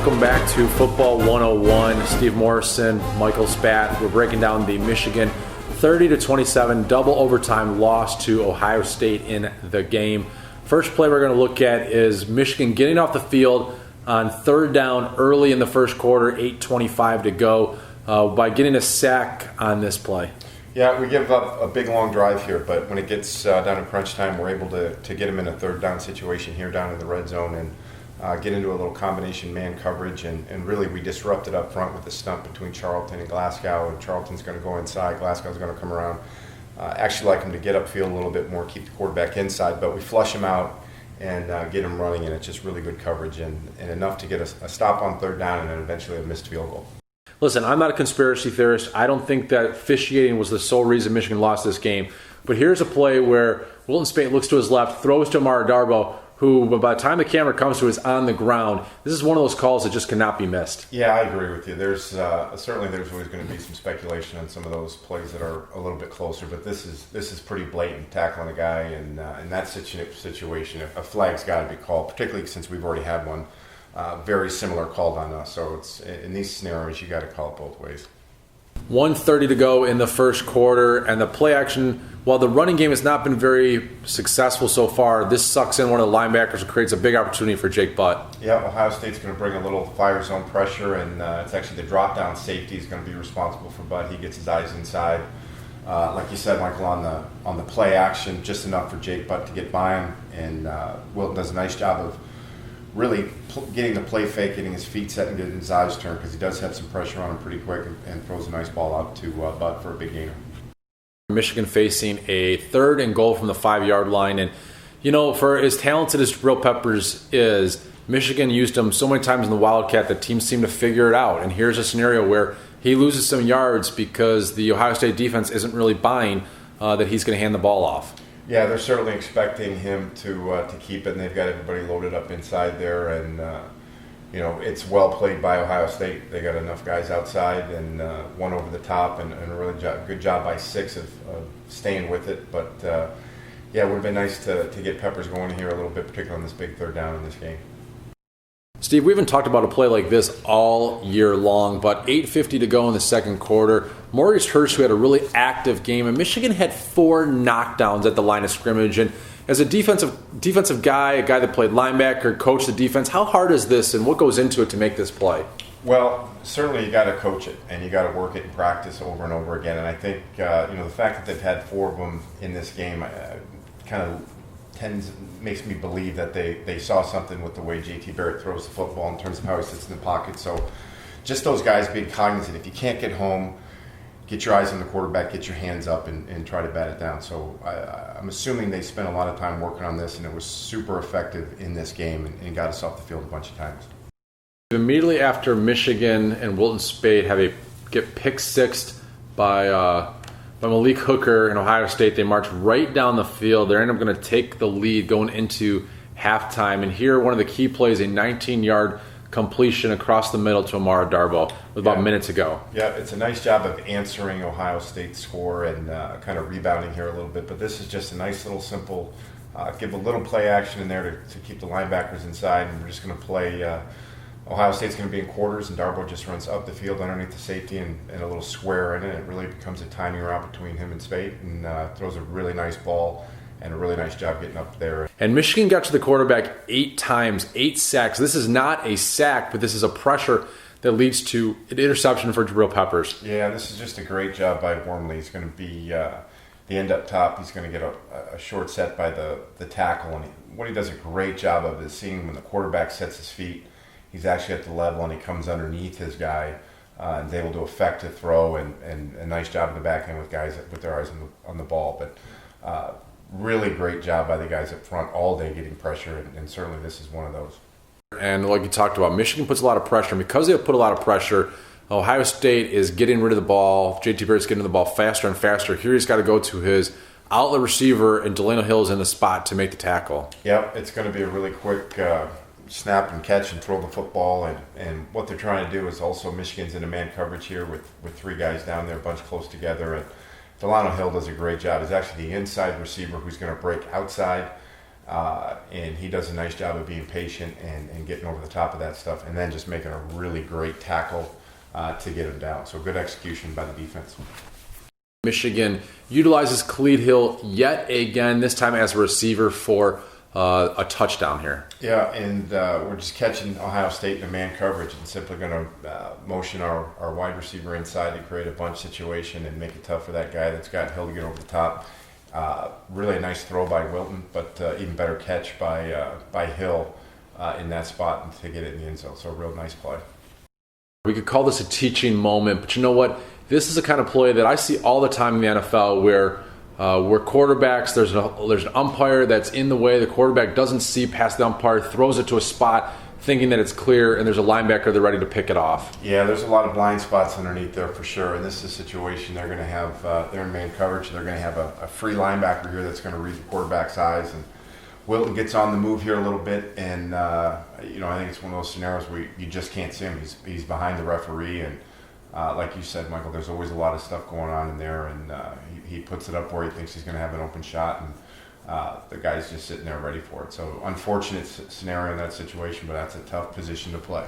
Welcome back to Football 101. Steve Morrison, Michael Spat. We're breaking down the Michigan 30-27 double overtime loss to Ohio State in the game. First play we're going to look at is Michigan getting off the field on third down early in the first quarter, 8:25 to go, by getting a sack on this play. Yeah, we give up a big long drive here, but when it gets down to crunch time, we're able to get them in a third down situation here down in the red zone and get into a little combination man coverage, and really we disrupted up front with the stump between Charlton and Glasgow, and Charlton's going to go inside, Glasgow's going to come around. Actually like him to get upfield a little bit more, keep the quarterback inside, but we flush him out and get him running, and it's just really good coverage and enough to get a stop on third down and then eventually a missed field goal. Listen, I'm not a conspiracy theorist. I don't think that officiating was the sole reason Michigan lost this game. But here's a play where Wilton Speight looks to his left, throws to Amara Darboh, who by the time the camera comes to is on the ground. This is one of those calls that just cannot be missed. Yeah, I agree with you. There's certainly there's always going to be some speculation on some of those plays that are a little bit closer, but this is pretty blatant, tackling a guy, and in that situation, a flag's got to be called, particularly since we've already had one very similar called on us. So it's in these scenarios you got to call it both ways. 1:30 to go in the first quarter, and the play action, while the running game has not been very successful so far, this sucks in one of the linebackers and creates a big opportunity for Jake Butt. Yeah, Ohio State's going to bring a little fire zone pressure, and it's actually the drop down safety is going to be responsible for Butt. He gets his eyes inside. Like you said, Michael, on the play action, just enough for Jake Butt to get by him, and Wilton does a nice job of really getting the play fake, getting his feet set and getting his eyes turned, because he does have some pressure on him pretty quick and throws a nice ball out to Butt for a big gainer. Michigan facing a third and goal from the 5-yard line. And, you know, for as talented as Jabril Peppers is, Michigan used him so many times in the Wildcat that teams seem to figure it out. And here's a scenario where he loses some yards because the Ohio State defense isn't really buying that he's going to hand the ball off. Yeah, they're certainly expecting him to keep it, and they've got everybody loaded up inside there, and you know, it's well played by Ohio State. They got enough guys outside and one over the top, and a really good job by 6 of staying with it. But yeah, it would have been nice to get Peppers going here a little bit, particularly on this big third down in this game. Steve, we haven't talked about a play like this all year long, but 8:50 to go in the second quarter. Maurice Hurst, who had a really active game, and Michigan had 4 knockdowns at the line of scrimmage. And as a defensive guy, a guy that played linebacker, coached the defense, how hard is this, and what goes into it to make this play? Well, certainly you got to coach it, and you got to work it in practice over and over again. And I think the fact that they've had 4 of them in this game kind of makes me believe that they saw something with the way JT Barrett throws the football in terms of how he sits in the pocket. So just those guys being cognizant, if you can't get home, get your eyes on the quarterback, get your hands up, and try to bat it down. So I'm assuming they spent a lot of time working on this, and it was super effective in this game and got us off the field a bunch of times. Immediately after Michigan and Wilton Speight get pick-sixed by Malik Hooker in Ohio State, they march right down the field. They're going to take the lead going into halftime. And here, one of the key plays, a 19-yard completion across the middle to Amara Darboh with about minutes to go. Yeah, it's a nice job of answering Ohio State's score and kind of rebounding here a little bit. But this is just a nice little simple, give a little play action in there to keep the linebackers inside. And we're just going to play Ohio State's going to be in quarters, and Darboh just runs up the field underneath the safety and a little square in it. It really becomes a timing route between him and Speight, and throws a really nice ball and a really nice job getting up there. And Michigan got to the quarterback 8 times, 8 sacks. This is not a sack, but this is a pressure that leads to an interception for Jabril Peppers. Yeah, this is just a great job by Wormley. He's going to be the end up top. He's going to get a short set by the tackle, and what he does a great job of is seeing when the quarterback sets his feet, he's actually at the level, and he comes underneath his guy and is able to effect a throw, and a nice job in the back end with guys with their eyes on the ball. But really great job by the guys up front all day getting pressure, and certainly this is one of those. And like you talked about, Michigan puts a lot of pressure. And because they put a lot of pressure, Ohio State is getting rid of the ball. JT Barrett's getting the ball faster and faster. Here he's got to go to his outlet receiver, and Delano Hill's in the spot to make the tackle. Yep, it's going to be a really quick snap and catch and throw the football, and what they're trying to do is also Michigan's in a man coverage here with 3 guys down there, a bunch close together, and Delano Hill does a great job. He's actually the inside receiver who's going to break outside And he does a nice job of being patient and getting over the top of that stuff, and then just making a really great tackle to get him down. So good execution by the defense. Michigan utilizes Khalid Hill yet again, this time as a receiver for a touchdown here. Yeah, and we're just catching Ohio State in a man coverage and simply going to motion our wide receiver inside to create a bunch situation and make it tough for that guy that's got Hill to get over the top. Really a nice throw by Wilton, but even better catch by Hill in that spot and to get it in the end zone. So a real nice play. We could call this a teaching moment, but you know what? This is the kind of play that I see all the time in the NFL where quarterbacks, there's an umpire that's in the way, the quarterback doesn't see past the umpire, throws it to a spot thinking that it's clear, and there's a linebacker they're ready to pick it off. Yeah, there's a lot of blind spots underneath there for sure, and this is a situation they're going to have, they're in man coverage, they're going to have a free linebacker here that's going to read the quarterback's eyes, and Wilton gets on the move here a little bit, and I think it's one of those scenarios where you just can't see him. He's behind the referee, and like you said, Michael, there's always a lot of stuff going on in there, and he puts it up where he thinks he's going to have an open shot, and the guy's just sitting there ready for it. So unfortunate scenario in that situation, but that's a tough position to play.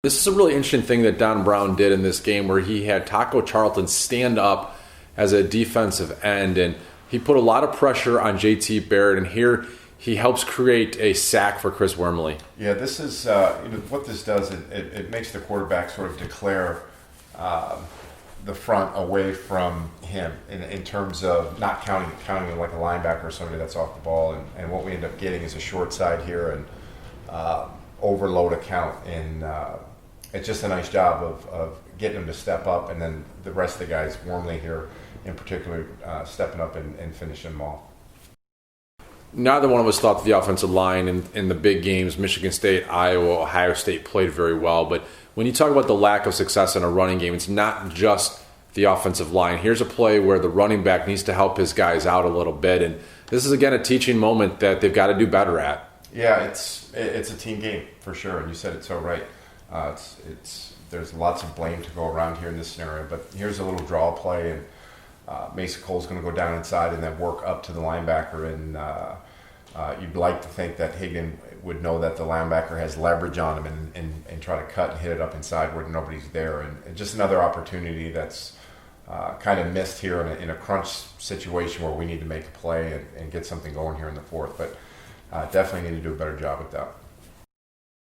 This is a really interesting thing that Don Brown did in this game where he had Taco Charlton stand up as a defensive end, and he put a lot of pressure on JT Barrett, and here he helps create a sack for Chris Wormley. Yeah, this is what this does. It makes the quarterback sort of declare the front away from him in terms of not counting him like a linebacker or somebody that's off the ball. And what we end up getting is a short side here and overload a count. And it's just a nice job of getting him to step up, and then the rest of the guys, Wormley here in particular, stepping up and finishing them off. Neither one of us thought that the offensive line in the big games, Michigan State, Iowa, Ohio State, played very well. But when you talk about the lack of success in a running game, it's not just the offensive line. Here's a play where the running back needs to help his guys out a little bit. And this is, again, a teaching moment that they've got to do better at. Yeah, it's a team game for sure. And you said it so right. There's lots of blame to go around here in this scenario. But here's a little draw play, and Mason Cole's going to go down inside and then work up to the linebacker, and you'd like to think that Higgin would know that the linebacker has leverage on him and try to cut and hit it up inside where nobody's there, and just another opportunity that's kind of missed here in a crunch situation where we need to make a play and get something going here in the fourth, but definitely need to do a better job with that.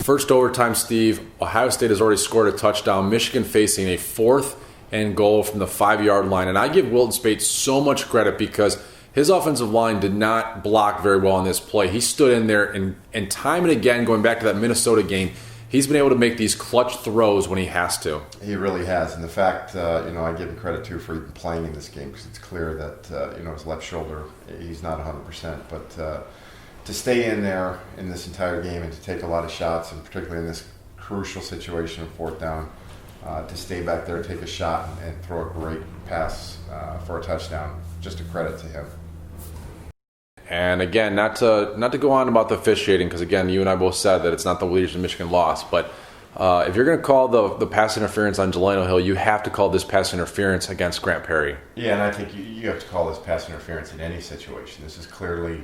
First overtime, Steve, Ohio State has already scored a touchdown. Michigan facing a 4th and goal from the 5-yard line. And I give Wilton Spate so much credit because his offensive line did not block very well on this play. He stood in there, and time and again, going back to that Minnesota game, he's been able to make these clutch throws when he has to. He really has. And the fact, I give him credit, too, for even playing in this game, because it's clear that, his left shoulder, he's not 100%. But to stay in there in this entire game and to take a lot of shots, and particularly in this crucial situation of 4th down, to stay back there, take a shot, and throw a great pass for a touchdown. Just a credit to him. And again, not to go on about the officiating, because again, you and I both said that it's not the reason Michigan lost. But if you're going to call the pass interference on Jeleno Hill, you have to call this pass interference against Grant Perry. Yeah, and I think you have to call this pass interference in any situation. This is clearly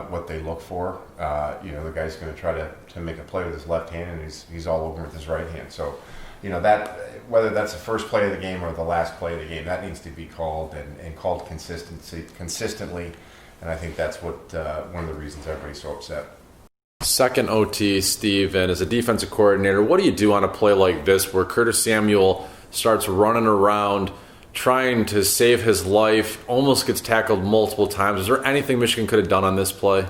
what they look for. The guy's going to try to make a play with his left hand, and he's all over with his right hand. So, that whether that's the first play of the game or the last play of the game, that needs to be called and called consistently. And I think that's what one of the reasons everybody's so upset. Second OT, Steve, and as a defensive coordinator, what do you do on a play like this where Curtis Samuel starts running around trying to save his life, almost gets tackled multiple times? Is there anything Michigan could have done on this play?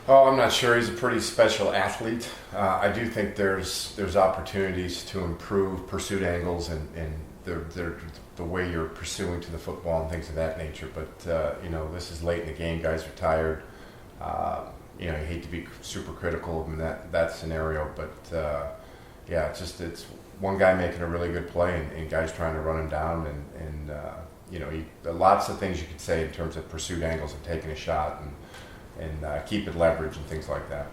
Oh, I'm not sure. He's a pretty special athlete. I do think there's opportunities to improve pursuit angles and the way you're pursuing to the football and things of that nature. But, this is late in the game. Guys are tired. You hate to be super critical in that scenario. But, it's one guy making a really good play and guys trying to run him down. And lots of things you could say in terms of pursuit angles and taking a shot and keep it leverage and things like that.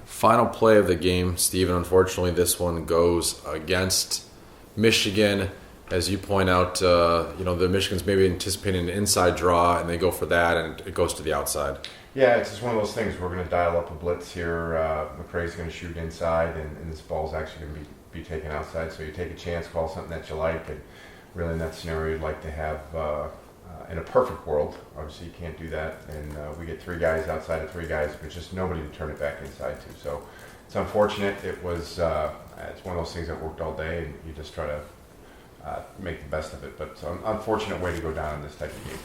Final play of the game, Stephen. Unfortunately, this one goes against Michigan. as you point out, the Michigan's maybe anticipating an inside draw, and they go for that, and it goes to the outside. Yeah, it's just one of those things. We're going to dial up a blitz here. McCrae's going to shoot inside, and this ball's actually going to be taken outside. So you take a chance, call something that you like, and really in that scenario, you'd like to have, in a perfect world, obviously you can't do that, and we get 3 guys outside of 3 guys, but just nobody to turn it back inside to. So it's unfortunate. It's one of those things that worked all day, and you just try to make the best of it. But unfortunate way to go down in this type of game.